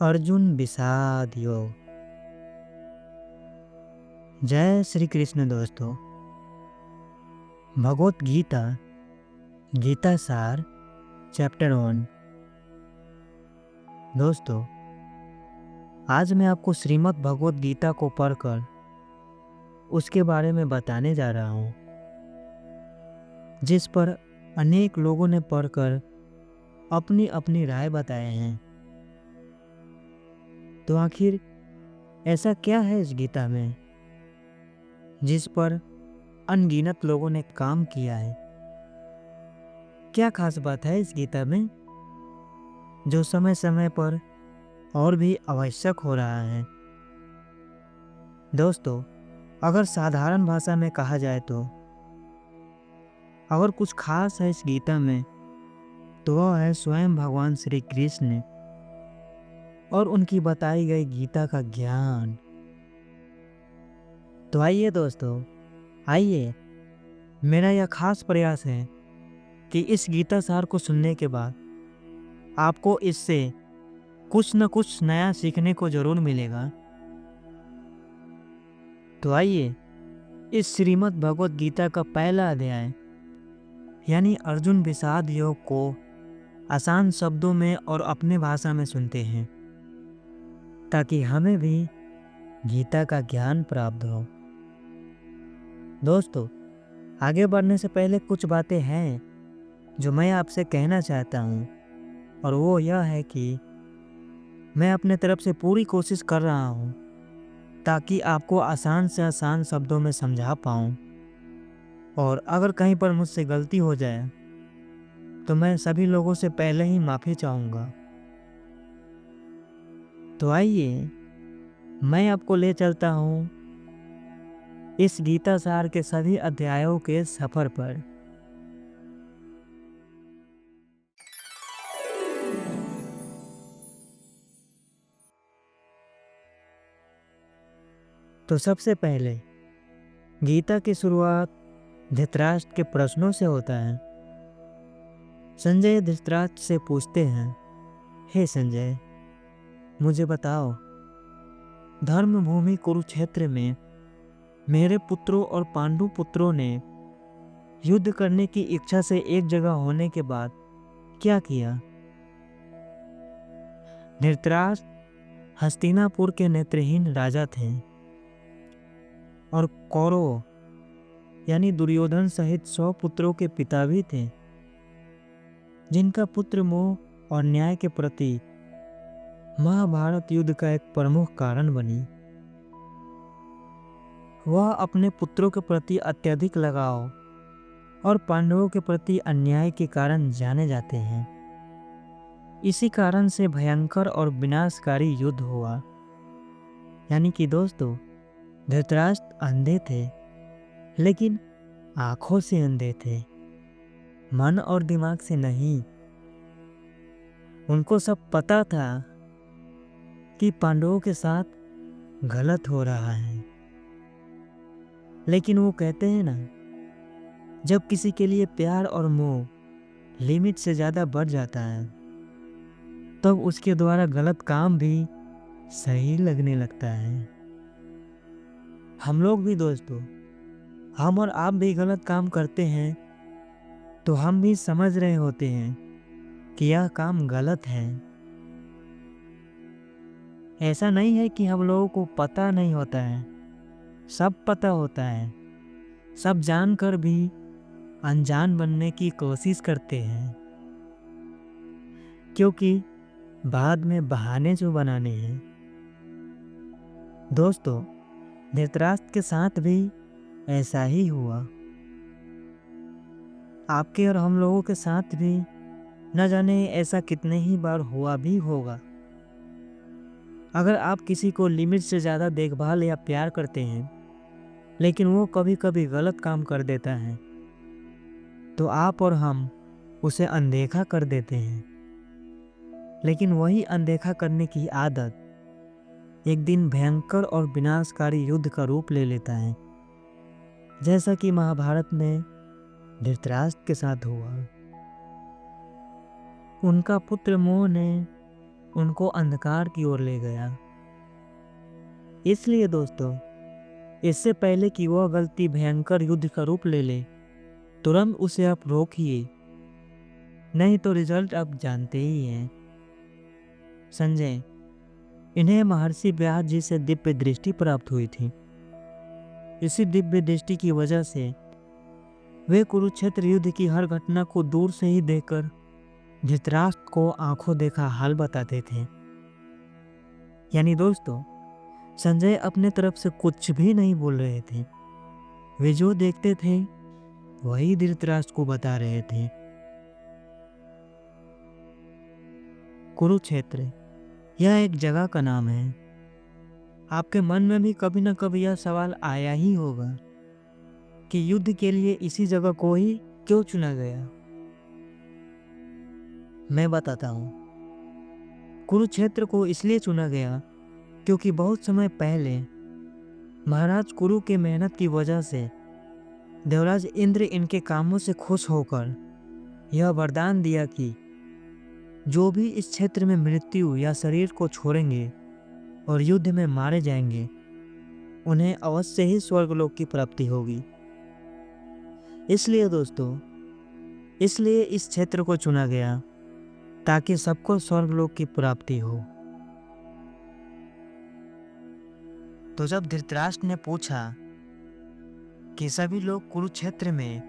अर्जुन विषाद योग। जय श्री कृष्ण दोस्तों। भगवत गीता गीता सार चैप्टर 1। दोस्तों, आज मैं आपको श्रीमद् भगवत गीता को पढ़कर उसके बारे में बताने जा रहा हूँ, जिस पर अनेक लोगों ने पढ़कर अपनी अपनी राय बताए हैं। तो आखिर ऐसा क्या है इस गीता में जिस पर अनगिनत लोगों ने काम किया है? क्या खास बात है इस गीता में जो समय समय पर और भी आवश्यक हो रहा है? दोस्तों, अगर साधारण भाषा में कहा जाए तो अगर कुछ खास है इस गीता में तो वह है स्वयं भगवान श्री कृष्ण और उनकी बताई गई गीता का ज्ञान। तो आइए दोस्तों, आइए, मेरा यह खास प्रयास है कि इस गीता सार को सुनने के बाद आपको इससे कुछ न कुछ नया सीखने को जरूर मिलेगा। तो आइए, इस श्रीमद् भगवत गीता का पहला अध्याय यानी अर्जुन विषाद योग को आसान शब्दों में और अपने भाषा में सुनते हैं, ताकि हमें भी गीता का ज्ञान प्राप्त हो। दोस्तों, आगे बढ़ने से पहले कुछ बातें हैं जो मैं आपसे कहना चाहता हूँ, और वो यह है कि मैं अपने तरफ से पूरी कोशिश कर रहा हूँ ताकि आपको आसान से आसान शब्दों में समझा पाऊँ, और अगर कहीं पर मुझसे गलती हो जाए तो मैं सभी लोगों से पहले ही माफ़ी चाहूँगा। तो आइए, मैं आपको ले चलता हूँ इस गीता सार के सभी अध्यायों के सफर पर। तो सबसे पहले गीता की शुरुआत धृतराष्ट्र के प्रश्नों से होता है। संजय धृतराष्ट्र से पूछते हैं, हे संजय, मुझे बताओ, धर्म भूमि कुरुक्षेत्र में मेरे पुत्रों और पांडु पुत्रों ने युद्ध करने की इच्छा से एक जगह होने के बाद क्या किया? धृतराष्ट्र हस्तिनापुर के नेत्रहीन राजा थे और कौरव यानी दुर्योधन सहित 100 पुत्रों के पिता भी थे, जिनका पुत्र मोह और न्याय के प्रति महाभारत युद्ध का एक प्रमुख कारण बनी। वह अपने पुत्रों के प्रति अत्यधिक लगाव और पांडवों के प्रति अन्याय के कारण जाने जाते हैं। इसी कारण से भयंकर और विनाशकारी युद्ध हुआ। यानी कि दोस्तों, धृतराष्ट्र अंधे थे, लेकिन आंखों से अंधे थे, मन और दिमाग से नहीं। उनको सब पता था कि पांडवों के साथ गलत हो रहा है, लेकिन वो कहते हैं ना, जब किसी के लिए प्यार और मोह लिमिट से ज़्यादा बढ़ जाता है तब उसके द्वारा गलत काम भी सही लगने लगता है। हम लोग भी दोस्तों, हम और आप भी गलत काम करते हैं तो हम भी समझ रहे होते हैं कि यह काम गलत है। ऐसा नहीं है कि हम लोगों को पता नहीं होता है, सब पता होता है। सब जानकर भी अनजान बनने की कोशिश करते हैं, क्योंकि बाद में बहाने जो बनाने हैं। दोस्तों, धृतराष्ट्र के साथ भी ऐसा ही हुआ। आपके और हम लोगों के साथ भी न जाने ऐसा कितने ही बार हुआ भी होगा। अगर आप किसी को लिमिट से ज़्यादा देखभाल या प्यार करते हैं, लेकिन वो कभी कभी गलत काम कर देता है, तो आप और हम उसे अनदेखा कर देते हैं। लेकिन वही अनदेखा करने की आदत एक दिन भयंकर और विनाशकारी युद्ध का रूप ले लेता है, जैसा कि महाभारत में धृतराष्ट्र के साथ हुआ। उनका पुत्र मोह ने उनको अंधकार की ओर ले गया। इसलिए दोस्तों, इससे पहले कि वह गलती भयंकर युद्ध का रूप ले ले, तुरंत उसे आप रोकिए, नहीं तो रिजल्ट आप जानते ही हैं। संजय, इन्हें महर्षि व्यास जी से दिव्य दृष्टि प्राप्त हुई थी। इसी दिव्य दृष्टि की वजह से वे कुरुक्षेत्र युद्ध की हर घटना को दूर से ही देखकर धृतराष्ट्र को आंखों देखा हाल बताते थे। यानी दोस्तों, संजय अपने तरफ से कुछ भी नहीं बोल रहे थे। वे जो देखते थे वही धृतराष्ट्र को बता रहे थे। कुरुक्षेत्र यह एक जगह का नाम है। आपके मन में भी कभी न कभी यह सवाल आया ही होगा कि युद्ध के लिए इसी जगह को ही क्यों चुना गया। मैं बताता हूँ। कुरुक्षेत्र को इसलिए चुना गया क्योंकि बहुत समय पहले महाराज कुरु के मेहनत की वजह से देवराज इंद्र इनके कामों से खुश होकर यह वरदान दिया कि जो भी इस क्षेत्र में मृत्यु या शरीर को छोड़ेंगे और युद्ध में मारे जाएंगे, उन्हें अवश्य ही स्वर्गलोक की प्राप्ति होगी। इसलिए दोस्तों, इसलिए इस क्षेत्र को चुना गया ताकि सबको स्वर्गलोक की प्राप्ति हो। तो जब धृतराष्ट्र ने पूछा कि सभी लोग कुरुक्षेत्र में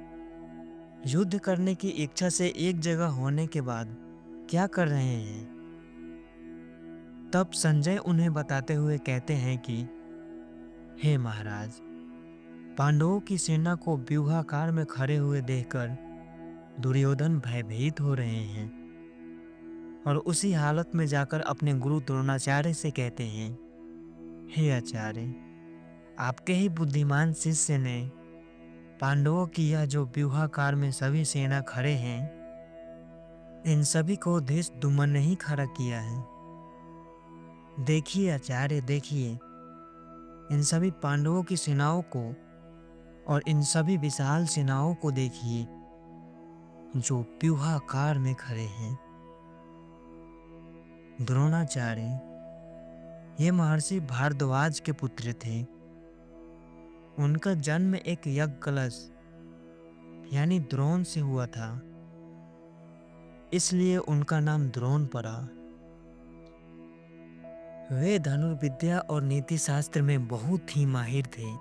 युद्ध करने की इच्छा से एक जगह होने के बाद क्या कर रहे हैं, तब संजय उन्हें बताते हुए कहते हैं कि हे महाराज, पांडवों की सेना को व्यूहाकार में खड़े हुए देखकर दुर्योधन भयभीत हो रहे हैं और उसी हालत में जाकर अपने गुरु द्रोणाचार्य से कहते हैं, हे आचार्य, आपके ही बुद्धिमान शिष्य ने पांडवों की यह जो व्यूहाकार में सभी सेना खड़े हैं, इन सभी को धृष्टद्युम्न ने ही खड़ा किया है। देखिए आचार्य, देखिए इन सभी पांडवों की सेनाओं को और इन सभी विशाल सेनाओं को देखिए जो व्यूहाकार में खड़े हैं। द्रोणाचार्य ये महर्षि भारद्वाज के पुत्र थे। उनका जन्म एक यज्ञ कलश यानी द्रोण से हुआ था, इसलिए उनका नाम द्रोण पड़ा। वे धनुर्विद्या और नीति शास्त्र में बहुत ही माहिर थे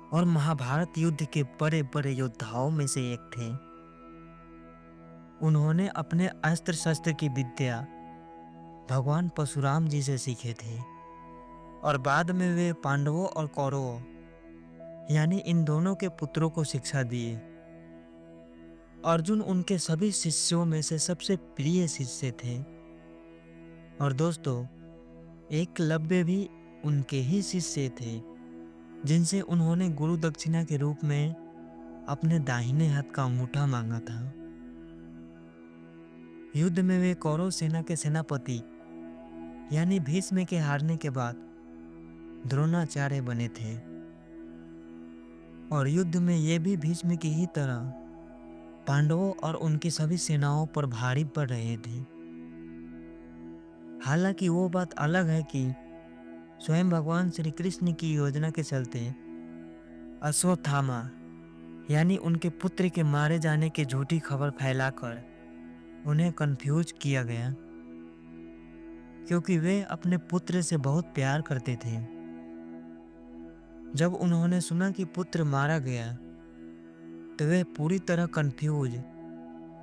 और महाभारत युद्ध के बड़े बड़े योद्धाओं में से एक थे। उन्होंने अपने अस्त्र शस्त्र की विद्या भगवान परशुराम जी से सीखे थे और बाद में वे पांडवों और कौरवों यानी इन दोनों के पुत्रों को शिक्षा दिए। अर्जुन उनके सभी शिष्यों में से सबसे प्रिय शिष्य थे और दोस्तों, एकलव्य भी उनके ही शिष्य थे, जिनसे उन्होंने गुरु दक्षिणा के रूप में अपने दाहिने हाथ का अंगूठा मांगा था। युद्ध में वे कौरव सेना के सेनापति यानी भीष्म के हारने के बाद द्रोणाचार्य बने थे और युद्ध में ये भी भीष्म की ही तरह पांडवों और उनकी सभी सेनाओं पर भारी पड़ रहे थे। हालांकि वो बात अलग है कि स्वयं भगवान श्री कृष्ण की योजना के चलते अश्वत्थामा यानी उनके पुत्र के मारे जाने की झूठी खबर फैलाकर उन्हें कंफ्यूज किया गया, क्योंकि वे अपने पुत्र से बहुत प्यार करते थे। जब उन्होंने सुना कि पुत्र मारा गया तो वे पूरी तरह कंफ्यूज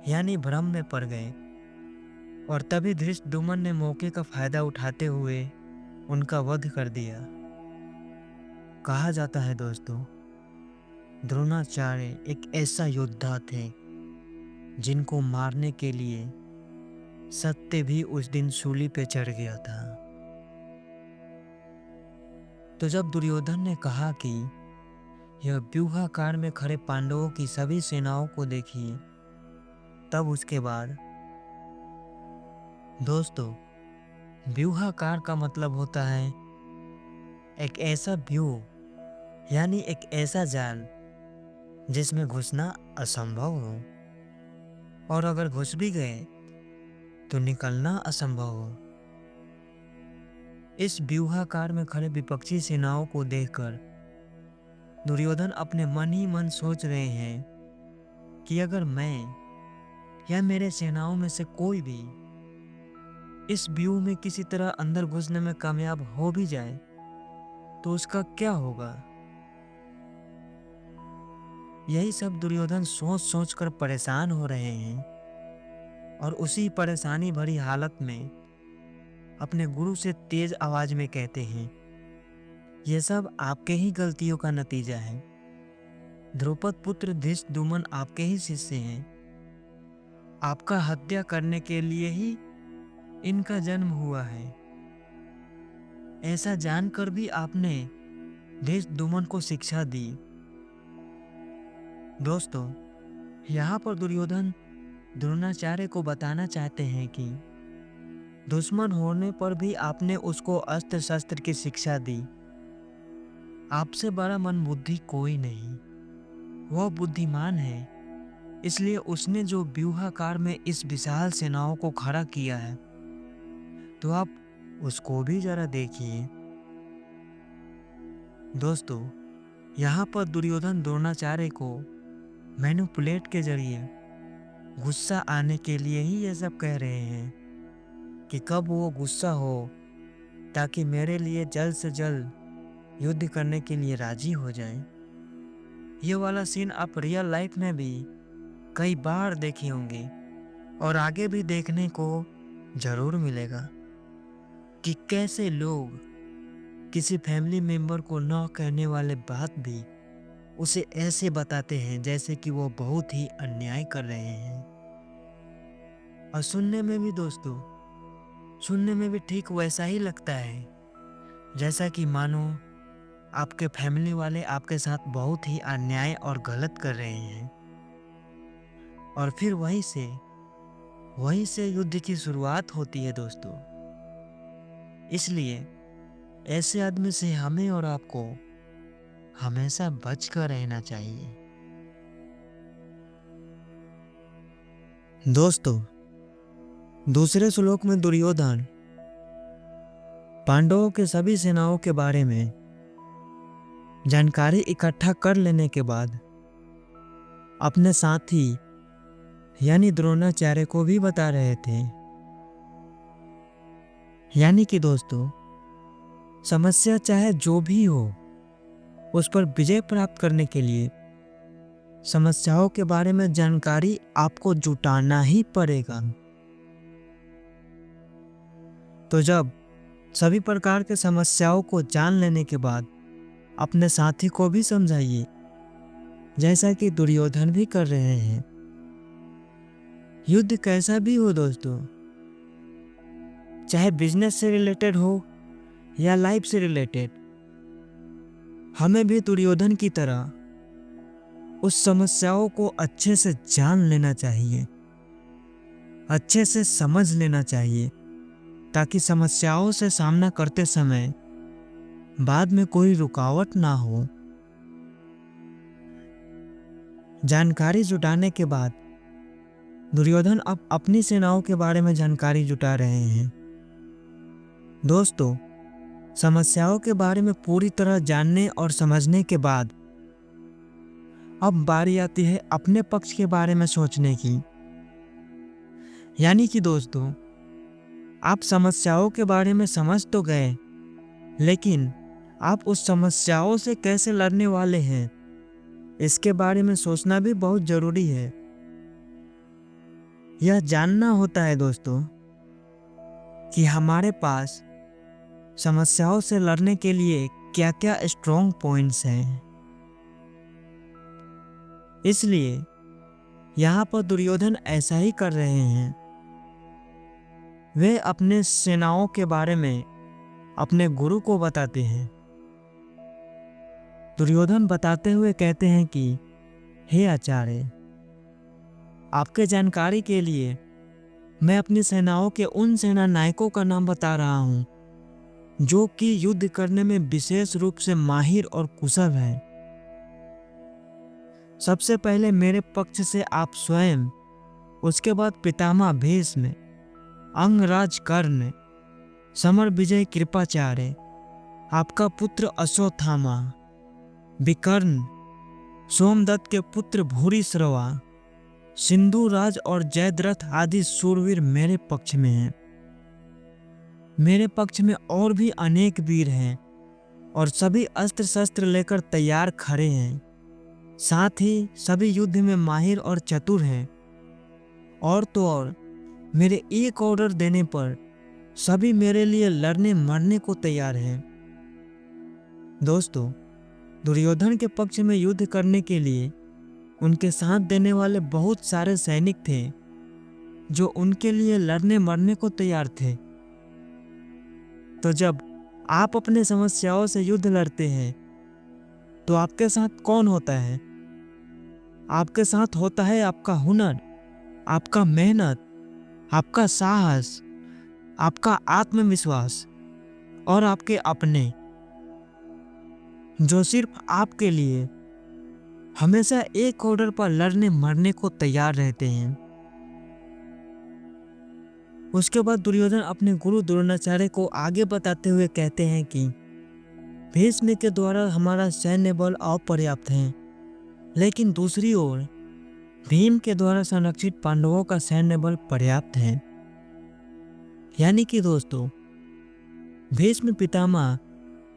यानी भ्रम में पड़ गए और तभी धृष्टद्युम्न ने मौके का फायदा उठाते हुए उनका वध कर दिया। कहा जाता है दोस्तों, द्रोणाचार्य एक ऐसा योद्धा थे जिनको मारने के लिए सत्य भी उस दिन सूली पे चढ़ गया था। तो जब दुर्योधन ने कहा कि यह व्यूहाकार में खड़े पांडवों की सभी सेनाओं को देखिए, तब उसके बाद दोस्तों, व्यूहाकार का मतलब होता है एक ऐसा व्यूह यानी एक ऐसा जाल जिसमें घुसना असंभव हो और अगर घुस भी गए तो निकलना असंभव हो। इस व्यूहाकार में खड़े विपक्षी सेनाओं को देखकर दुर्योधन अपने मन ही मन सोच रहे हैं कि अगर मैं या मेरे सेनाओं में से कोई भी इस व्यूह में किसी तरह अंदर घुसने में कामयाब हो भी जाए तो उसका क्या होगा। यही सब दुर्योधन सोच सोच कर परेशान हो रहे हैं और उसी परेशानी भरी हालत में अपने गुरु से तेज आवाज में कहते हैं, यह सब आपके ही गलतियों का नतीजा है। द्रौपद पुत्र धृष्टद्युम्न आपके ही शिष्य हैं। आपका हत्या करने के लिए ही इनका जन्म हुआ है। ऐसा जानकर भी आपने धृष्टद्युम्न को शिक्षा दी। दोस्तों, यहाँ पर दुर्योधन द्रोणाचार्य को बताना चाहते हैं कि दुश्मन होने पर भी आपने उसको अस्त्र शस्त्र की शिक्षा दी। आपसे बड़ा मन बुद्धि कोई नहीं, वह बुद्धिमान है, इसलिए उसने जो व्यूहाकार में इस विशाल सेनाओं को खड़ा किया है, तो आप उसको भी जरा देखिए। दोस्तों, यहाँ पर दुर्योधन द्रोणाचार्य को मैनिपुलेट के जरिए गुस्सा आने के लिए ही ये सब कह रहे हैं कि कब वो गुस्सा हो ताकि मेरे लिए जल्द से जल्द युद्ध करने के लिए राजी हो जाए। ये वाला सीन आप रियल लाइफ में भी कई बार देखे होंगे और आगे भी देखने को जरूर मिलेगा कि कैसे लोग किसी फैमिली मेंबर को न कहने वाले बात भी उसे ऐसे बताते हैं जैसे कि वो बहुत ही अन्याय कर रहे हैं। और सुनने में भी दोस्तों, सुनने में भी ठीक वैसा ही लगता है जैसा कि मानो आपके फैमिली वाले आपके साथ बहुत ही अन्याय और गलत कर रहे हैं और फिर वहीं से युद्ध की शुरुआत होती है दोस्तों। इसलिए ऐसे आदमी से हमें और आपको हमेशा बचकर रहना चाहिए। दोस्तों, दूसरे श्लोक में दुर्योधन पांडवों के सभी सेनाओं के बारे में जानकारी इकट्ठा कर लेने के बाद अपने साथी यानी द्रोणाचार्य को भी बता रहे थे। यानी कि दोस्तों, समस्या चाहे जो भी हो, उस पर विजय प्राप्त करने के लिए समस्याओं के बारे में जानकारी आपको जुटाना ही पड़ेगा। तो जब सभी प्रकार के समस्याओं को जान लेने के बाद अपने साथी को भी समझाइए, जैसा कि दुर्योधन भी कर रहे हैं। युद्ध कैसा भी हो दोस्तों, चाहे बिजनेस से रिलेटेड हो या लाइफ से रिलेटेड, हमें भी दुर्योधन की तरह उस समस्याओं को अच्छे से जान लेना चाहिए, अच्छे से समझ लेना चाहिए, ताकि समस्याओं से सामना करते समय बाद में कोई रुकावट ना हो। जानकारी जुटाने के बाद दुर्योधन अब अपनी सेनाओं के बारे में जानकारी जुटा रहे हैं। दोस्तों, समस्याओं के बारे में पूरी तरह जानने और समझने के बाद अब बारी आती है अपने पक्ष के बारे में सोचने की। यानी कि दोस्तों, आप समस्याओं के बारे में समझ तो गए, लेकिन आप उस समस्याओं से कैसे लड़ने वाले हैं, इसके बारे में सोचना भी बहुत जरूरी है। यह जानना होता है दोस्तों कि हमारे पास समस्याओं से लड़ने के लिए क्या क्या स्ट्रॉन्ग पॉइंट्स हैं। इसलिए यहाँ पर दुर्योधन ऐसा ही कर रहे हैं। वे अपने सेनाओं के बारे में अपने गुरु को बताते हैं। दुर्योधन बताते हुए कहते हैं कि हे आचार्य, आपके जानकारी के लिए मैं अपनी सेनाओं के उन सेना नायकों का नाम बता रहा हूं जो कि युद्ध करने में विशेष रूप से माहिर और कुशल हैं। सबसे पहले मेरे पक्ष से आप स्वयं, उसके बाद पितामह भीष्म, अंगराज कर्ण, समर विजय कृपाचार्य, आपका पुत्र अश्वत्थामा, विकर्ण, सोमदत्त के पुत्र भूरिश्रवा, सिंधुराज और जयद्रथ आदि शूरवीर मेरे पक्ष में हैं। मेरे पक्ष में और भी अनेक वीर हैं और सभी अस्त्र शस्त्र लेकर तैयार खड़े हैं। साथ ही सभी युद्ध में माहिर और चतुर हैं। और तो और मेरे एक ऑर्डर देने पर सभी मेरे लिए लड़ने मरने को तैयार हैं। दोस्तों, दुर्योधन के पक्ष में युद्ध करने के लिए उनके साथ देने वाले बहुत सारे सैनिक थे जो उनके लिए लड़ने मरने को तैयार थे। तो जब आप अपने समस्याओं से युद्ध लड़ते हैं तो आपके साथ कौन होता है? आपके साथ होता है आपका हुनर, आपका मेहनत, आपका साहस, आपका आत्मविश्वास और आपके अपने, जो सिर्फ आपके लिए हमेशा एक ऑर्डर पर लड़ने मरने को तैयार रहते हैं। उसके बाद दुर्योधन अपने गुरु द्रोणाचार्य को आगे बताते हुए कहते हैं कि भीष्म के द्वारा हमारा सैन्य बल अपर्याप्त है, लेकिन दूसरी ओर भीम के द्वारा संरक्षित पांडवों का सैन्य बल पर्याप्त है। यानी कि दोस्तों, भीष्म पितामह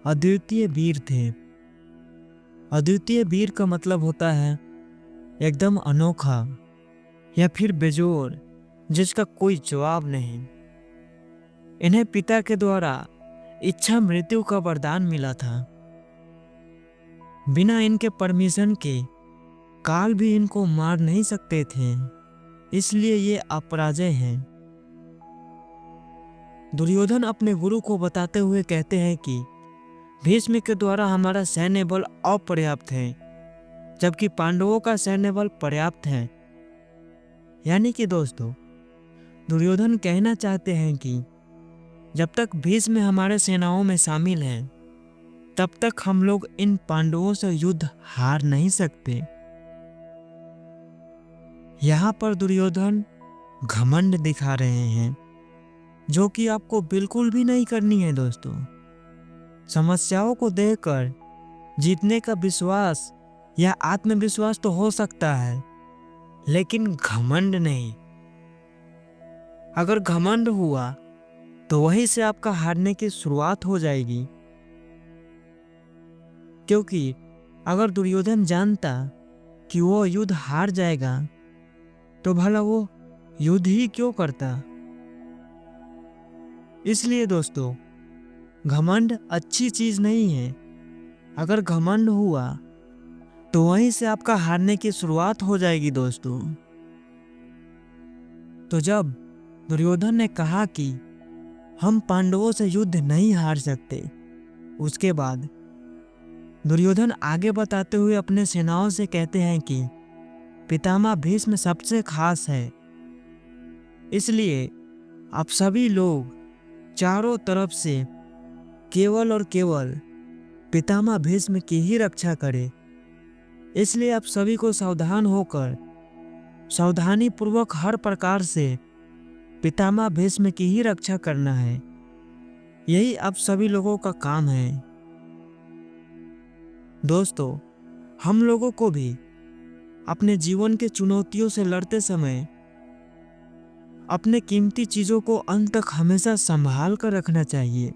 अद्वितीय वीर थे। अद्वितीय वीर का मतलब होता है एकदम अनोखा या फिर बेजोड़, जिसका कोई जवाब नहीं। इन्हें पिता के द्वारा इच्छा मृत्यु का वरदान मिला था। बिना इनके परमिशन के काल भी इनको मार नहीं सकते थे, इसलिए ये अपराजय हैं। दुर्योधन अपने गुरु को बताते हुए कहते हैं कि भीष्म के द्वारा हमारा सैन्य बल अपर्याप्त है, जबकि पांडवों का सैन्य बल पर्याप्त है। यानी कि दोस्तों, दुर्योधन कहना चाहते हैं कि जब तक भीष्म हमारे सेनाओं में शामिल हैं, तब तक हम लोग इन पांडवों से युद्ध हार नहीं सकते। यहाँ पर दुर्योधन घमंड दिखा रहे हैं, जो कि आपको बिल्कुल भी नहीं करनी है। दोस्तों, समस्याओं को देखकर जीतने का विश्वास या आत्मविश्वास तो हो सकता है, लेकिन घमंड नहीं। अगर घमंड हुआ तो वहीं से आपका हारने की शुरुआत हो जाएगी। क्योंकि अगर दुर्योधन जानता कि वो युद्ध हार जाएगा तो भला वो युद्ध ही क्यों करता। इसलिए दोस्तों, घमंड अच्छी चीज नहीं है। अगर घमंड हुआ तो वहीं से आपका हारने की शुरुआत हो जाएगी। दोस्तों, तो जब दुर्योधन ने कहा कि हम पांडवों से युद्ध नहीं हार सकते, उसके बाद दुर्योधन आगे बताते हुए अपने सेनाओं से कहते हैं कि पितामह भीष्म सबसे खास है, इसलिए आप सभी लोग चारों तरफ से केवल और केवल पितामह भीष्म की ही रक्षा करें। इसलिए आप सभी को सावधान होकर सावधानी पूर्वक हर प्रकार से पितामह भीष्म की ही रक्षा करना है। यही आप सभी लोगों का काम है। दोस्तों, हम लोगों को भी अपने जीवन के चुनौतियों से लड़ते समय अपने कीमती चीजों को अंत तक हमेशा संभाल कर रखना चाहिए,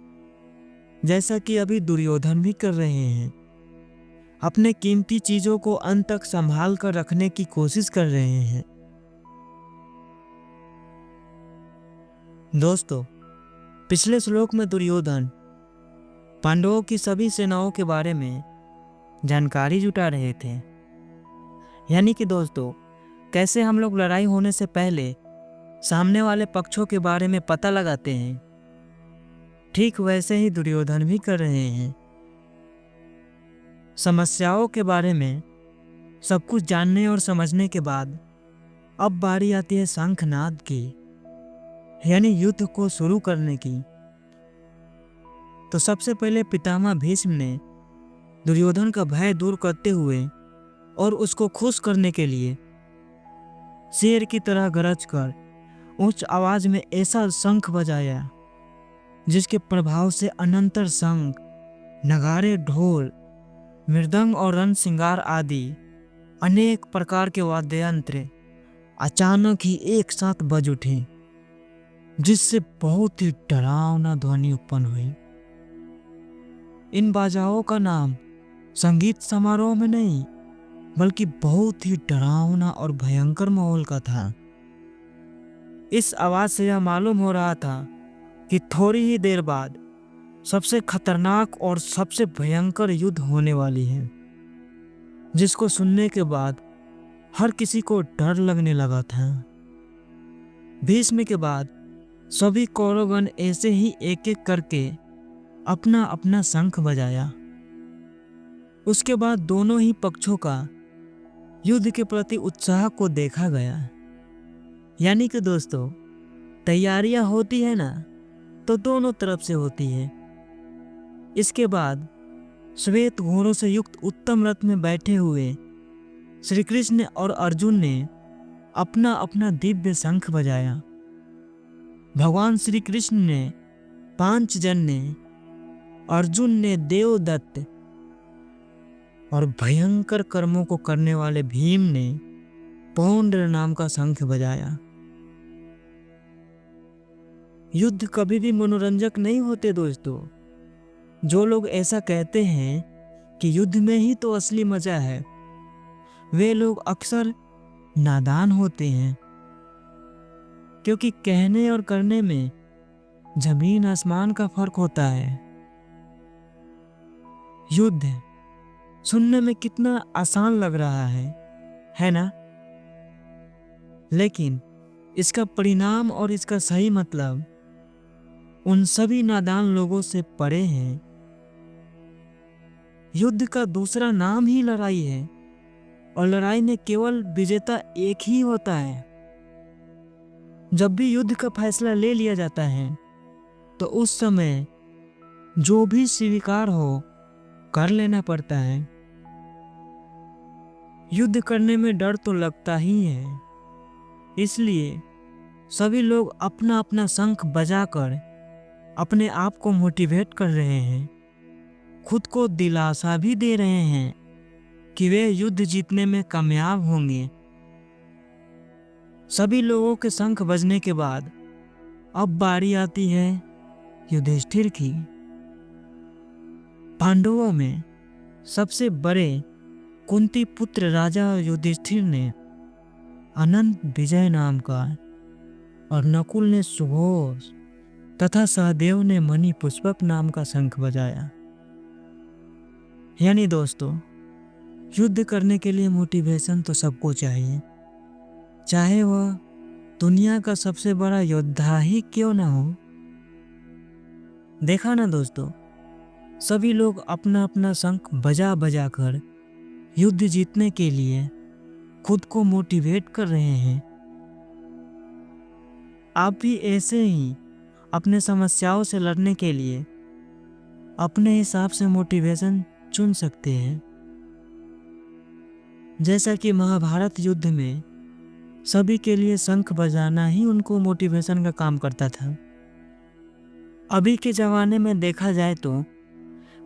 जैसा कि अभी दुर्योधन भी कर रहे हैं। अपने कीमती चीजों को अंत तक संभाल कर रखने की कोशिश कर रहे हैं। दोस्तों, पिछले श्लोक में दुर्योधन पांडवों की सभी सेनाओं के बारे में जानकारी जुटा रहे थे। यानी कि दोस्तों, कैसे हम लोग लड़ाई होने से पहले सामने वाले पक्षों के बारे में पता लगाते हैं, ठीक वैसे ही दुर्योधन भी कर रहे हैं। समस्याओं के बारे में सब कुछ जानने और समझने के बाद अब बारी आती है शंखनाद की, यानी युद्ध को शुरू करने की। तो सबसे पहले पितामह भीष्म ने दुर्योधन का भय दूर करते हुए और उसको खुश करने के लिए शेर की तरह गरज कर उच्च आवाज में ऐसा शंख बजाया जिसके प्रभाव से अनंतर शंख, नगाड़े, ढोल, मृदंग और रण सिंगार आदि अनेक प्रकार के वाद्य यंत्र अचानक ही एक साथ बज उठे, जिससे बहुत ही डरावना ध्वनि उत्पन्न हुई। इन बाजाओं का नाम संगीत समारोह में नहीं, बल्कि बहुत ही डरावना और भयंकर माहौल का था। इस आवाज से यह मालूम हो रहा था कि थोड़ी ही देर बाद सबसे खतरनाक और सबसे भयंकर युद्ध होने वाली है, जिसको सुनने के बाद हर किसी को डर लगने लगा था। भीष्म के बाद सभी कौरवगण ऐसे ही एक एक करके अपना अपना शंख बजाया। उसके बाद दोनों ही पक्षों का युद्ध के प्रति उत्साह को देखा गया। यानी कि दोस्तों, तैयारियां होती है ना, तो दोनों तरफ से होती है। इसके बाद श्वेत घोड़ों से युक्त उत्तम रथ में बैठे हुए श्री कृष्ण और अर्जुन ने अपना अपना दिव्य शंख बजाया। भगवान श्री कृष्ण ने पांचजन्य, अर्जुन ने देवदत्त और भयंकर कर्मों को करने वाले भीम ने पौंड्र नाम का शंख बजाया। युद्ध कभी भी मनोरंजक नहीं होते दोस्तों। जो लोग ऐसा कहते हैं कि युद्ध में ही तो असली मजा है, वे लोग अक्सर नादान होते हैं, क्योंकि कहने और करने में जमीन आसमान का फर्क होता है। युद्ध सुनने में कितना आसान लग रहा है ना? लेकिन इसका परिणाम और इसका सही मतलब उन सभी नादान लोगों से परे है। युद्ध का दूसरा नाम ही लड़ाई है, और लड़ाई में केवल विजेता एक ही होता है। जब भी युद्ध का फैसला ले लिया जाता है, तो उस समय जो भी स्वीकार हो कर लेना पड़ता है। युद्ध करने में डर तो लगता ही है, इसलिए सभी लोग अपना अपना शंख बजाकर अपने आप को मोटिवेट कर रहे हैं, खुद को दिलासा भी दे रहे हैं कि वे युद्ध जीतने में कामयाब होंगे। सभी लोगों के शंख बजने के बाद अब बारी आती है युधिष्ठिर की। पांडवों में सबसे बड़े कुंती पुत्र राजा युधिष्ठिर ने अनंत विजय नाम का, और नकुल ने सुघोष तथा सहदेव ने मणि पुष्पक नाम का शंख बजाया। यानी दोस्तों, युद्ध करने के लिए मोटिवेशन तो सबको चाहिए, चाहे वह दुनिया का सबसे बड़ा योद्धा ही क्यों ना हो। देखा ना दोस्तों, सभी लोग अपना अपना शंख बजा बजा कर युद्ध जीतने के लिए खुद को मोटिवेट कर रहे हैं। आप भी ऐसे ही अपने समस्याओं से लड़ने के लिए अपने हिसाब से मोटिवेशन चुन सकते हैं। जैसा कि महाभारत युद्ध में सभी के लिए शंख बजाना ही उनको मोटिवेशन का काम करता था। अभी के ज़माने में देखा जाए तो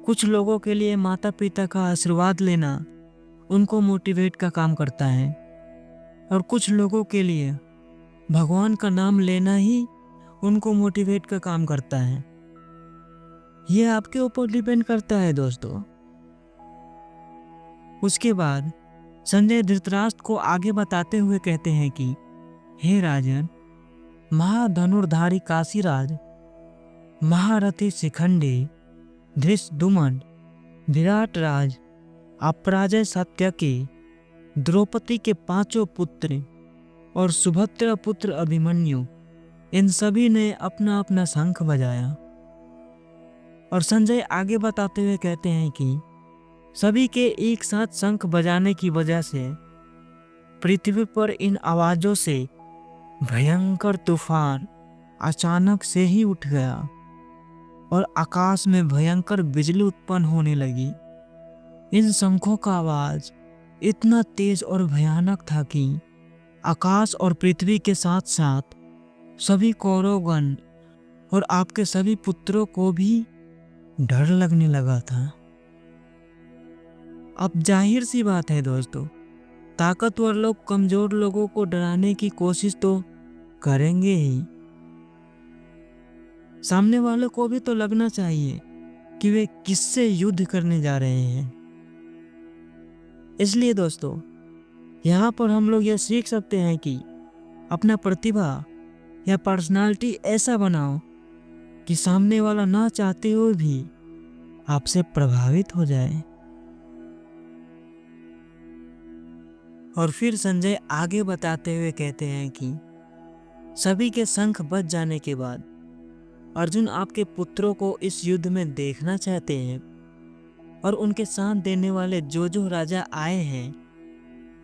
कुछ लोगों के लिए माता पिता का आशीर्वाद लेना उनको मोटिवेट का काम करता है, और कुछ लोगों के लिए भगवान का नाम लेना ही उनको मोटिवेट का काम करता है। ये आपके ऊपर डिपेंड करता है दोस्तों। उसके बाद संजय धृतराष्ट्र को आगे बताते हुए कहते हैं कि हे राजन, महाधनुर्धारी काशीराज, महारथी शिखंडी, धृष्टद्युम्न, विराट राज, अपराजय सात्यकी, द्रौपदी के पांचों पुत्र और सुभद्रा पुत्र अभिमन्यु, इन सभी ने अपना अपना शंख बजाया। और संजय आगे बताते हुए कहते हैं कि सभी के एक साथ शंख बजाने की वजह से पृथ्वी पर इन आवाजों से भयंकर तूफान अचानक से ही उठ गया, और आकाश में भयंकर बिजली उत्पन्न होने लगी। इन शंखों का आवाज इतना तेज और भयानक था कि आकाश और पृथ्वी के साथ साथ सभी कौरवगण और आपके सभी पुत्रों को भी डर लगने लगा था। अब जाहिर सी बात है दोस्तों, ताकतवर लोग कमजोर लोगों को डराने की कोशिश तो करेंगे ही। सामने वालों को भी तो लगना चाहिए कि वे किससे युद्ध करने जा रहे हैं। इसलिए दोस्तों, यहाँ पर हम लोग यह सीख सकते हैं कि अपना प्रतिभा या पर्सनालिटी ऐसा बनाओ कि सामने वाला ना चाहते हुए भी आपसे प्रभावित हो जाए। और फिर संजय आगे बताते हुए कहते हैं कि सभी के शंख बज जाने के बाद अर्जुन आपके पुत्रों को इस युद्ध में देखना चाहते हैं और उनके साथ देने वाले जो जो राजा आए हैं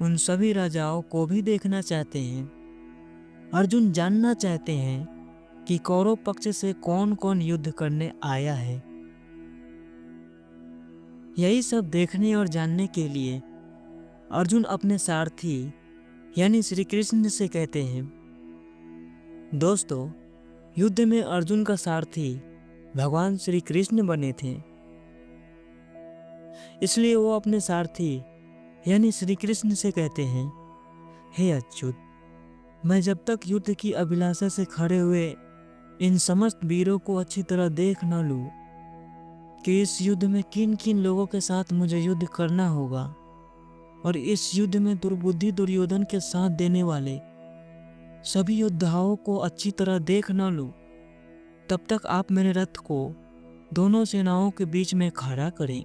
उन सभी राजाओं को भी देखना चाहते हैं। अर्जुन जानना चाहते हैं कि कौरव पक्ष से कौन कौन युद्ध करने आया है। यही सब देखने और जानने के लिए अर्जुन अपने सारथी यानी श्री कृष्ण से कहते हैं। दोस्तों, युद्ध में अर्जुन का सारथी भगवान श्री कृष्ण बने थे, इसलिए वो अपने सारथी यानी श्री कृष्ण से कहते हैं, हे अच्युत, मैं जब तक युद्ध की अभिलाषा से खड़े हुए इन समस्त वीरों को अच्छी तरह देख न लूं कि इस युद्ध में किन किन लोगों के साथ मुझे युद्ध करना होगा और इस युद्ध में दुर्बुद्धि दुर्योधन के साथ देने वाले सभी योद्धाओं को अच्छी तरह देख न लूं, तब तक आप मेरे रथ को दोनों सेनाओं के बीच में खड़ा करें।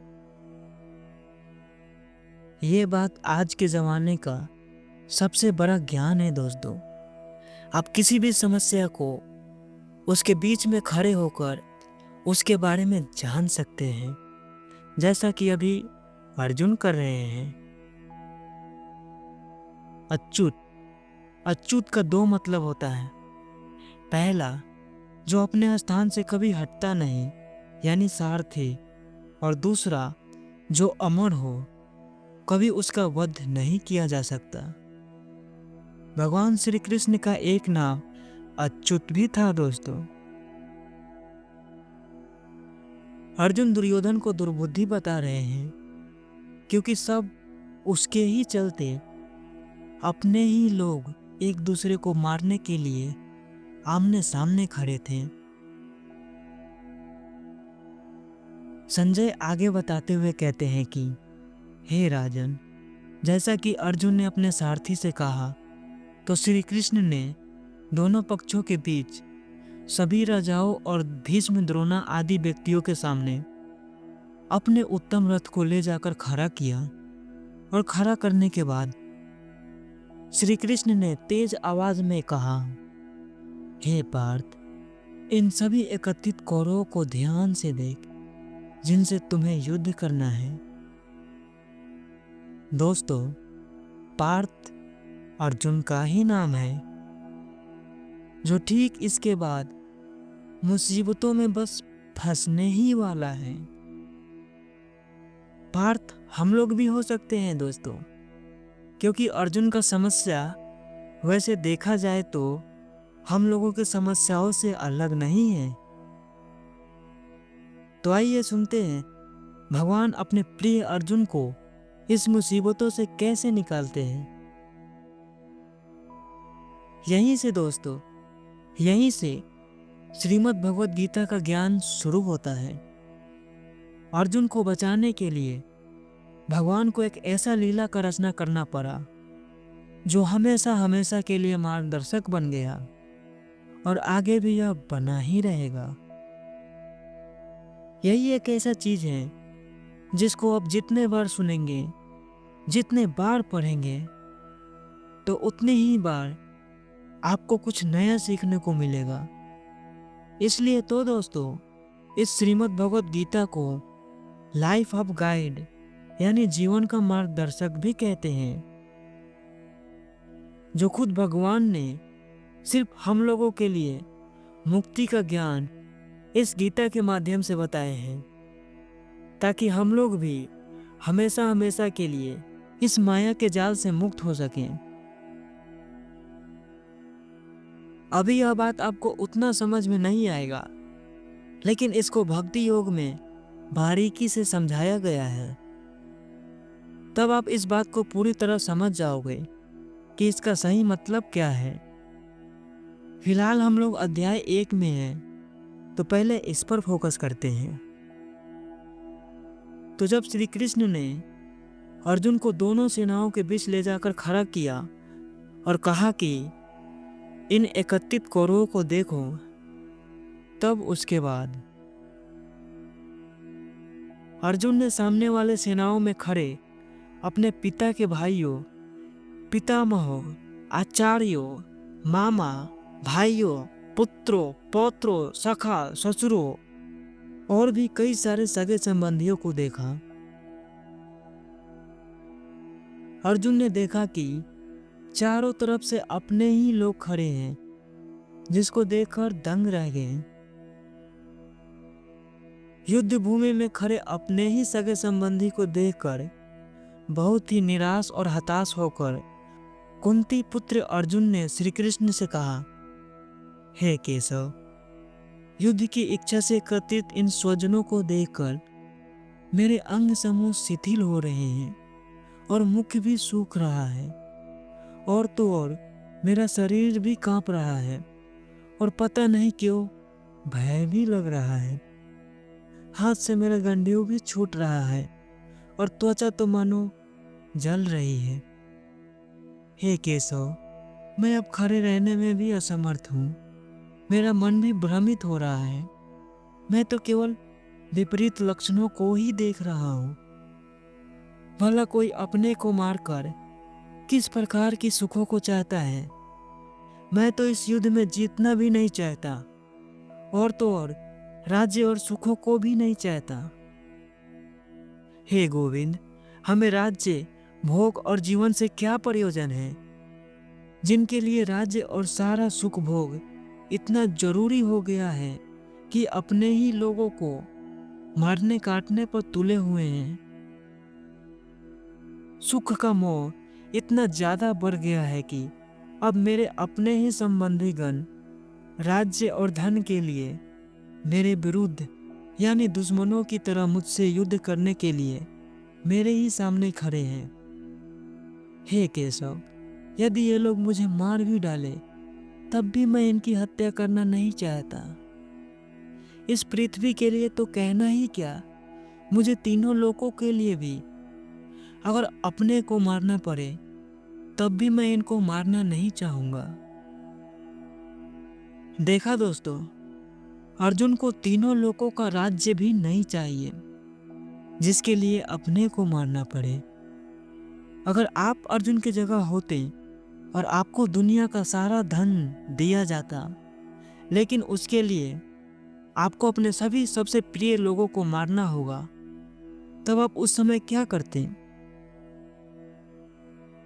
ये बात आज के ज़माने का सबसे बड़ा ज्ञान है दोस्तों। आप किसी भी समस्या को उसके बीच में खड़े होकर उसके बारे में जान सकते हैं, जैसा कि अभी अर्जुन कर रहे हैं। अच्युत का दो मतलब होता है। पहला, जो अपने स्थान से कभी हटता नहीं यानी सारथी, और दूसरा, जो अमर हो, कभी उसका वध नहीं किया जा सकता। भगवान श्री कृष्ण का एक नाम अच्युत भी था दोस्तों। अर्जुन दुर्योधन को दुर्बुद्धि बता रहे हैं क्योंकि सब उसके ही चलते अपने ही लोग एक दूसरे को मारने के लिए आमने सामने खड़े थे। संजय आगे बताते हुए कहते हैं कि हे राजन, जैसा कि अर्जुन ने अपने सारथी से कहा, तो श्री कृष्ण ने दोनों पक्षों के बीच सभी राजाओं और भीष्म द्रोणा आदि व्यक्तियों के सामने अपने उत्तम रथ को ले जाकर खड़ा किया और खड़ा करने के बाद श्री कृष्ण ने तेज आवाज में कहा, हे पार्थ, इन सभी एकत्रित कौरवों को ध्यान से देख जिनसे तुम्हें युद्ध करना है। दोस्तों, पार्थ अर्जुन का ही नाम है, जो ठीक इसके बाद मुसीबतों में बस फंसने ही वाला है। पार्थ हम लोग भी हो सकते हैं दोस्तों, क्योंकि अर्जुन का समस्या वैसे देखा जाए तो हम लोगों की समस्याओं से अलग नहीं है। तो आइए सुनते हैं भगवान अपने प्रिय अर्जुन को इस मुसीबतों से कैसे निकालते हैं। यहीं से दोस्तों, यहीं से श्रीमद् भगवत गीता का ज्ञान शुरू होता है। अर्जुन को बचाने के लिए भगवान को एक ऐसा लीला का रचना करना पड़ा जो हमेशा हमेशा के लिए मार्गदर्शक बन गया और आगे भी यह बना ही रहेगा। यही एक ऐसा चीज है जिसको आप जितने बार सुनेंगे, जितने बार पढ़ेंगे, तो उतने ही बार आपको कुछ नया सीखने को मिलेगा। इसलिए तो दोस्तों, इस श्रीमद् भगवत गीता को लाइफ ऑफ गाइड यानी जीवन का मार्गदर्शक भी कहते हैं, जो खुद भगवान ने सिर्फ हम लोगों के लिए मुक्ति का ज्ञान इस गीता के माध्यम से बताए हैं, ताकि हम लोग भी हमेशा हमेशा के लिए इस माया के जाल से मुक्त हो सकें। अभी यह बात आपको उतना समझ में नहीं आएगा, लेकिन इसको भक्ति योग में बारीकी से समझाया गया है। तब आप इस बात को पूरी तरह समझ जाओगे कि इसका सही मतलब क्या है। फिलहाल हम लोग अध्याय 1 में हैं, तो पहले इस पर फोकस करते हैं। तो जब श्री कृष्ण ने अर्जुन को दोनों सेनाओं के बीच ले जाकर खड़ा किया और कहा कि इन एकत्रित कौरवों को देखो, तब उसके बाद अर्जुन ने सामने वाले सेनाओं में खड़े अपने पिता के भाइयों, पितामहों, आचार्यों, मामा, भाइयों, पुत्रों, पौत्रों, सखा, ससुरों और भी कई सारे सगे संबंधियों को देखा। अर्जुन ने देखा कि चारों तरफ से अपने ही लोग खड़े हैं, जिसको देखकर दंग रह गए। युद्ध भूमि में खड़े अपने ही सगे संबंधी को देखकर बहुत ही निराश और हताश होकर कुंती पुत्र अर्जुन ने श्री कृष्ण से कहा, हे केशव, युद्ध की इच्छा से एकत्रित इन स्वजनों को देखकर मेरे अंग समूह शिथिल हो रहे हैं और मुख भी सूख रहा है, और तो और मेरा शरीर भी कांप रहा है और पता नहीं क्यों भय भी लग रहा है। हाथ से मेरा गंडीव भी छूट रहा है और त्वचा तो मानो जल रही है। हे केशव, मैं अब खड़े रहने में भी असमर्थ हूँ। मेरा मन भी भ्रमित हो रहा है। मैं तो केवल विपरीत लक्षणों को ही देख रहा हूँ। भला कोई अपने को मारकर किस प्रकार की सुखों को चाहता है? मैं तो इस युद्ध में जीतना भी नहीं चाहता, और तो और राज्य और सुखों को भी नहीं चाहता। हे गोविंद, हमें राज्य, भोग और जीवन से क्या प्रयोजन है, जिनके लिए राज्य और सारा सुख भोग इतना जरूरी हो गया है कि अपने ही लोगों को मारने काटने पर तुले हुए हैं। सुख का मोह इतना ज्यादा बढ़ गया है कि अब मेरे अपने ही संबंधीगण राज्य और धन के लिए मेरे विरुद्ध यानी दुश्मनों की तरह मुझसे युद्ध करने के लिए मेरे ही सामने खड़े हैं। हे केशव, यदि ये लोग मुझे मार भी डाले तब भी मैं इनकी हत्या करना नहीं चाहता। इस पृथ्वी के लिए तो कहना ही क्या, मुझे तीनों लोकों के लिए भी अगर अपने को मारना पड़े तब भी मैं इनको मारना नहीं चाहूंगा। देखा दोस्तों, अर्जुन को तीनों लोकों का राज्य भी नहीं चाहिए जिसके लिए अपने को मारना पड़े। अगर आप अर्जुन की जगह होते और आपको दुनिया का सारा धन दिया जाता, लेकिन उसके लिए आपको अपने सभी सबसे प्रिय लोगों को मारना होगा, तब आप उस समय क्या करते?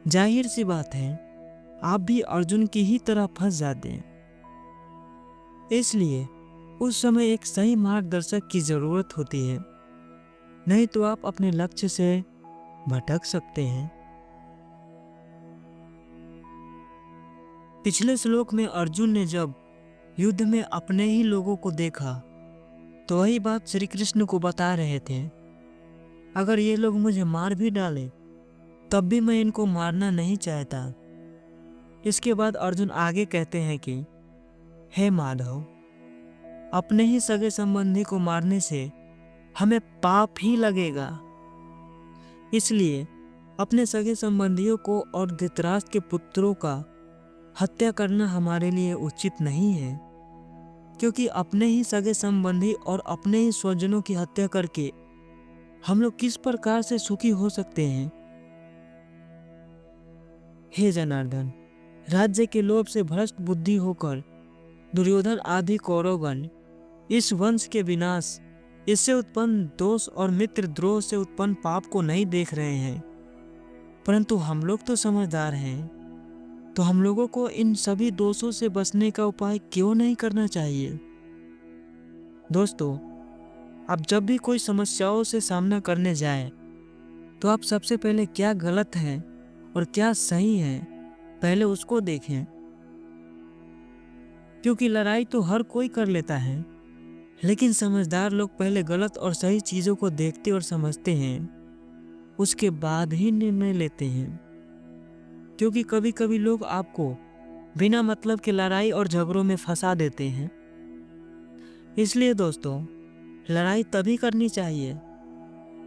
जाहिर सी बात है, आप भी अर्जुन की ही तरह फंस जाते। इसलिए उस समय एक सही मार्गदर्शक की जरूरत होती है, नहीं तो आप अपने लक्ष्य से भटक सकते हैं। पिछले श्लोक में अर्जुन ने जब युद्ध में अपने ही लोगों को देखा तो वही बात श्री कृष्ण को बता रहे थे। अगर ये लोग मुझे मार भी डाले तब भी मैं इनको मारना नहीं चाहता। इसके बाद अर्जुन आगे कहते हैं कि हे माधव, अपने ही सगे संबंधी को मारने से हमें पाप ही लगेगा। इसलिए अपने सगे संबंधियों को और धृतराष्ट्र के पुत्रों का हत्या करना हमारे लिए उचित नहीं है, क्योंकि अपने ही सगे संबंधी और अपने ही स्वजनों की हत्या करके हम लोग किस प्रकार से सुखी हो सकते हैं। हे जनार्दन, राज्य के लोभ से भ्रष्ट बुद्धि होकर दुर्योधन आदि कौरवगण इस वंश के विनाश, इससे उत्पन्न दोष और मित्र द्रोह से उत्पन्न पाप को नहीं देख रहे हैं, परंतु हम लोग तो समझदार हैं, तो हम लोगों को इन सभी दोषों से बचने का उपाय क्यों नहीं करना चाहिए। दोस्तों, आप जब भी कोई समस्याओं से सामना करने जाएं, तो आप सबसे पहले क्या गलत है और क्या सही है, पहले उसको देखें। क्योंकि लड़ाई तो हर कोई कर लेता है, लेकिन समझदार लोग पहले गलत और सही चीजों को देखते और समझते हैं, उसके बाद ही निर्णय लेते हैं। क्योंकि कभी कभी लोग आपको बिना मतलब के लड़ाई और झगड़ों में फंसा देते हैं। इसलिए दोस्तों, लड़ाई तभी करनी चाहिए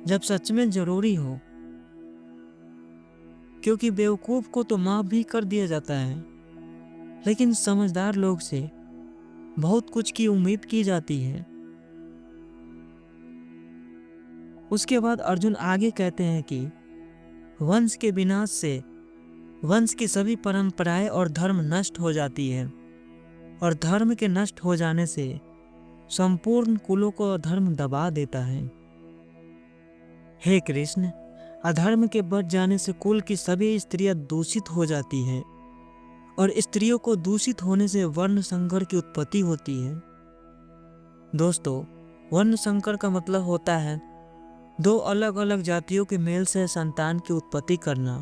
जब सच में जरूरी हो, क्योंकि बेवकूफ को तो माफ भी कर दिया जाता है, लेकिन समझदार लोग से बहुत कुछ की उम्मीद की जाती है। उसके बाद अर्जुन आगे कहते हैं कि वंश के विनाश से वंश की सभी परंपराएं और धर्म नष्ट हो जाती है, और धर्म के नष्ट हो जाने से संपूर्ण कुलों को धर्म दबा देता है। हे कृष्ण, अधर्म के बढ़ जाने से कुल की सभी स्त्रियां दूषित हो जाती हैं, और स्त्रियों को दूषित होने से वर्ण संकर की उत्पत्ति होती है। दोस्तों, वर्ण संकर का मतलब होता है दो अलग अलग जातियों के मेल से संतान की उत्पत्ति करना,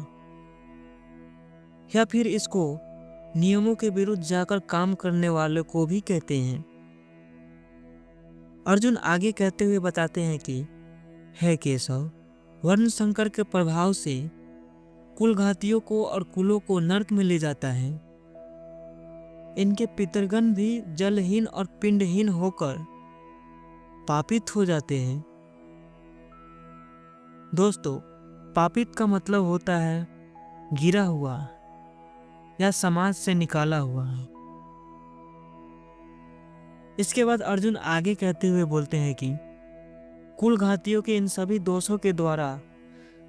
या फिर इसको नियमों के विरुद्ध जाकर काम करने वाले को भी कहते हैं। अर्जुन आगे कहते हुए बताते हैं कि हे केशव, वर्ण संकर के प्रभाव से कुलघातियों को और कुलों को नरक में ले जाता है। इनके पितरगण भी जलहीन और पिंडहीन होकर पापित हो जाते हैं। दोस्तों, पापित का मतलब होता है गिरा हुआ या समाज से निकाला हुआ। इसके बाद अर्जुन आगे कहते हुए बोलते हैं कि कुलघातियों के इन सभी दोषों के द्वारा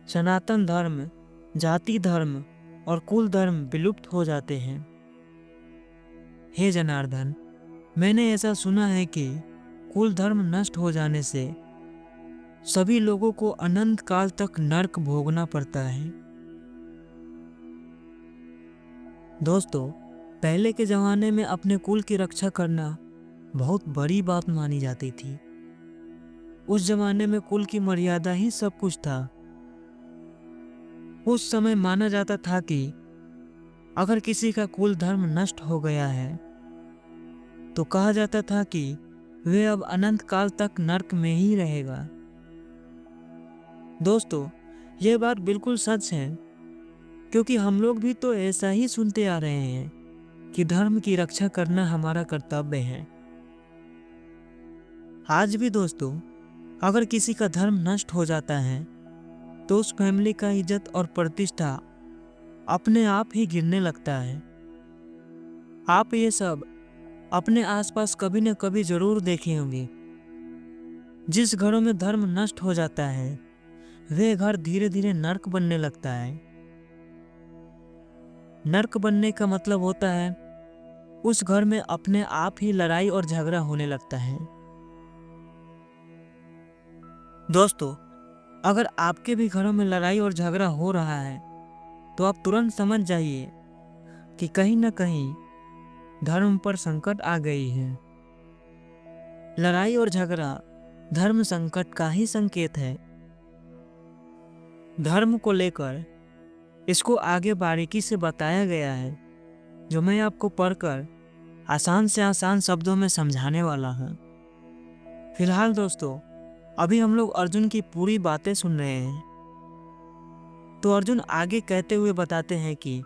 सनातन धर्म, जाति धर्म और कुल धर्म विलुप्त हो जाते हैं। हे जनार्दन, मैंने ऐसा सुना है कि कुल धर्म नष्ट हो जाने से सभी लोगों को अनंत काल तक नरक भोगना पड़ता है। दोस्तों, पहले के जमाने में अपने कुल की रक्षा करना बहुत बड़ी बात मानी जाती थी। उस जमाने में कुल की मर्यादा ही सब कुछ था। उस समय माना जाता था कि अगर किसी का कुल धर्म नष्ट हो गया है तो कहा जाता था कि वे अब अनंत काल तक नरक में ही रहेगा। दोस्तों, यह बात बिल्कुल सच है, क्योंकि हम लोग भी तो ऐसा ही सुनते आ रहे हैं कि धर्म की रक्षा करना हमारा कर्तव्य है। आज भी दोस्तों, अगर किसी का धर्म नष्ट हो जाता है तो उस फैमिली का इज्जत और प्रतिष्ठा अपने आप ही गिरने लगता है। आप ये सब अपने आसपास कभी न कभी जरूर देखे होंगे। जिस घरों में धर्म नष्ट हो जाता है वे घर धीरे धीरे नरक बनने लगता है। नरक बनने का मतलब होता है उस घर में अपने आप ही लड़ाई और झगड़ा होने लगता है। दोस्तों, अगर आपके भी घरों में लड़ाई और झगड़ा हो रहा है तो आप तुरंत समझ जाइए कि कहीं न कहीं धर्म पर संकट आ गई है। लड़ाई और झगड़ा धर्म संकट का ही संकेत है। धर्म को लेकर इसको आगे बारीकी से बताया गया है, जो मैं आपको पढ़कर आसान से आसान शब्दों में समझाने वाला हूँ। फिलहाल दोस्तों, अभी हम लोग अर्जुन की पूरी बातें सुन रहे हैं। तो अर्जुन आगे कहते हुए बताते हैं कि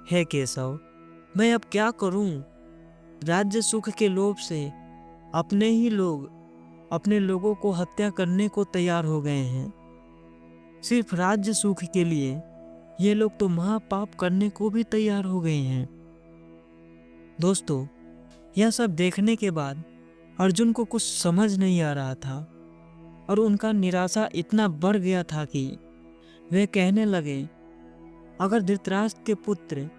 हे केशव, मैं अब क्या करूं? राज्य सुख के लोभ से अपने ही लोग अपने लोगों को हत्या करने को तैयार हो गए हैं। सिर्फ राज्य सुख के लिए ये लोग तो महापाप करने को भी तैयार हो गए हैं। दोस्तों, यह सब देखने के बाद अर्जुन को कुछ समझ नहीं आ रहा था, और उनका निराशा इतना बढ़ गया था कि वे कहने लगे, अगर धृतराष्ट्र के पुत्र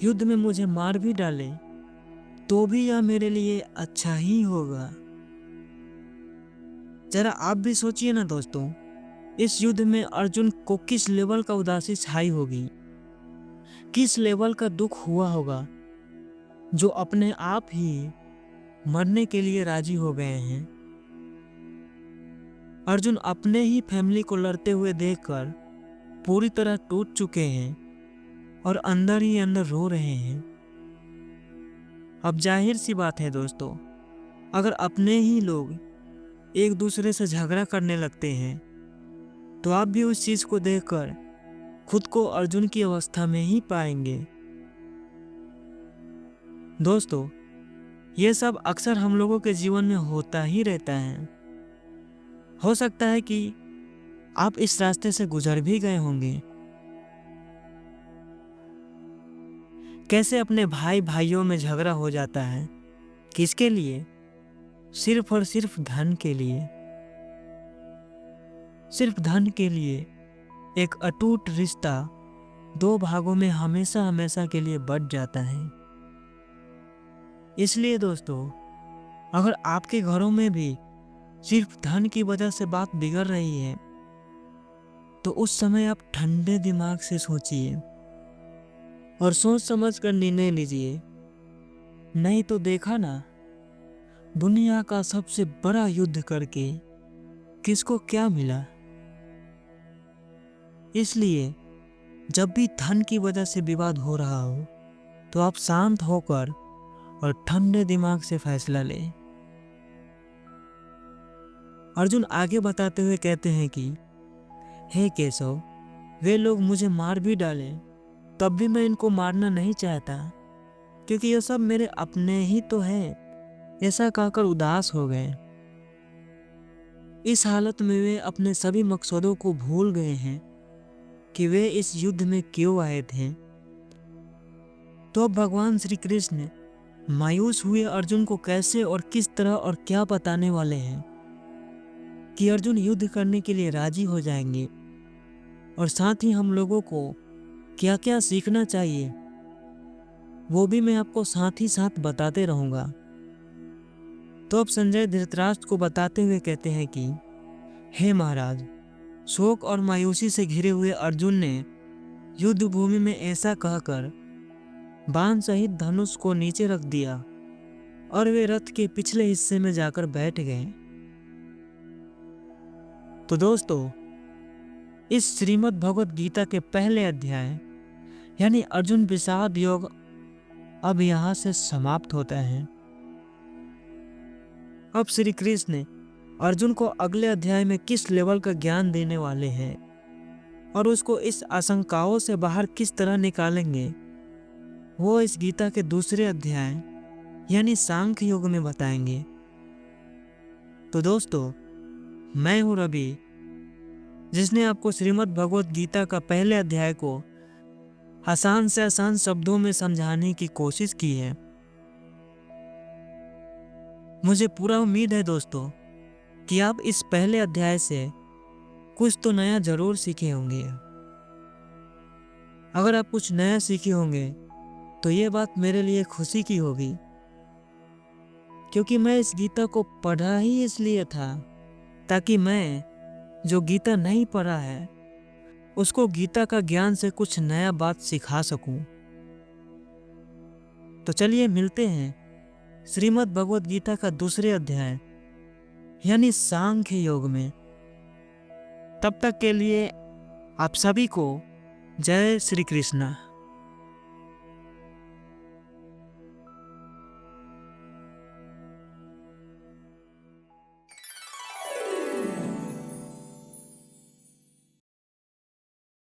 युद्ध में मुझे मार भी डाले तो भी यह मेरे लिए अच्छा ही होगा। जरा आप भी सोचिए ना दोस्तों, इस युद्ध में अर्जुन को किस लेवल का उदासी छाई होगी, किस लेवल का दुख हुआ होगा, जो अपने आप ही मरने के लिए राजी हो गए हैं। अर्जुन अपने ही फैमिली को लड़ते हुए देखकर पूरी तरह टूट चुके हैं और अंदर ही अंदर रो रहे हैं। अब जाहिर सी बात है दोस्तों, अगर अपने ही लोग एक दूसरे से झगड़ा करने लगते हैं तो आप भी उस चीज को देखकर खुद को अर्जुन की अवस्था में ही पाएंगे। दोस्तों, ये सब अक्सर हम लोगों के जीवन में होता ही रहता है। हो सकता है कि आप इस रास्ते से गुजर भी गए होंगे। कैसे अपने भाई भाइयों में झगड़ा हो जाता है, किसके लिए? सिर्फ और सिर्फ धन के लिए। सिर्फ धन के लिए एक अटूट रिश्ता दो भागों में हमेशा हमेशा के लिए बंट जाता है। इसलिए दोस्तों, अगर आपके घरों में भी सिर्फ धन की वजह से बात बिगड़ रही है तो उस समय आप ठंडे दिमाग से सोचिए और सोच समझ कर निर्णय लीजिए। नहीं तो देखा ना, दुनिया का सबसे बड़ा युद्ध करके किसको क्या मिला। इसलिए जब भी धन की वजह से विवाद हो रहा हो तो आप शांत होकर और ठंडे दिमाग से फैसला लें। अर्जुन आगे बताते हुए कहते हैं कि हे केशव, वे लोग मुझे मार भी डालें तब भी मैं इनको मारना नहीं चाहता, क्योंकि ये सब मेरे अपने ही तो हैं। ऐसा कहकर उदास हो गए। इस हालत में वे अपने सभी मकसदों को भूल गए हैं कि वे इस युद्ध में क्यों आए थे। तो अब भगवान श्री कृष्ण मायूस हुए अर्जुन को कैसे और किस तरह और क्या बताने वाले हैं कि अर्जुन युद्ध करने के लिए राजी हो जाएंगे, और साथ ही हम लोगों को क्या क्या सीखना चाहिए वो भी मैं आपको साथ ही साथ बताते रहूंगा। तो अब संजय धृतराष्ट्र को बताते हुए कहते हैं कि हे महाराज, शोक और मायूसी से घिरे हुए अर्जुन ने युद्ध भूमि में ऐसा कहकर बाण सहित धनुष को नीचे रख दिया और वे रथ के पिछले हिस्से में जाकर बैठ गए। तो दोस्तों, इस श्रीमद् भगवत गीता के पहले अध्याय यानी अर्जुन विषाद योग अब यहाँ से समाप्त होता है। अब श्री कृष्ण अर्जुन को अगले अध्याय में किस लेवल का ज्ञान देने वाले हैं और उसको इस आशंकाओं से बाहर किस तरह निकालेंगे, वो इस गीता के दूसरे अध्याय यानी सांख्य योग में बताएंगे। तो दोस्तों, मैं हूं रवि, जिसने आपको श्रीमद् भगवत गीता का पहले अध्याय को आसान से आसान शब्दों में समझाने की कोशिश की है। मुझे पूरा उम्मीद है दोस्तों कि आप इस पहले अध्याय से कुछ तो नया जरूर सीखे होंगे। अगर आप कुछ नया सीखे होंगे तो ये बात मेरे लिए खुशी की होगी, क्योंकि मैं इस गीता को पढ़ा ही इसलिए था ताकि मैं जो गीता नहीं पढ़ा है उसको गीता का ज्ञान से कुछ नया बात सिखा सकूं। तो चलिए मिलते हैं श्रीमद् भगवत गीता का दूसरे अध्याय यानी सांख्य योग में। तब तक के लिए आप सभी को जय श्री कृष्णा।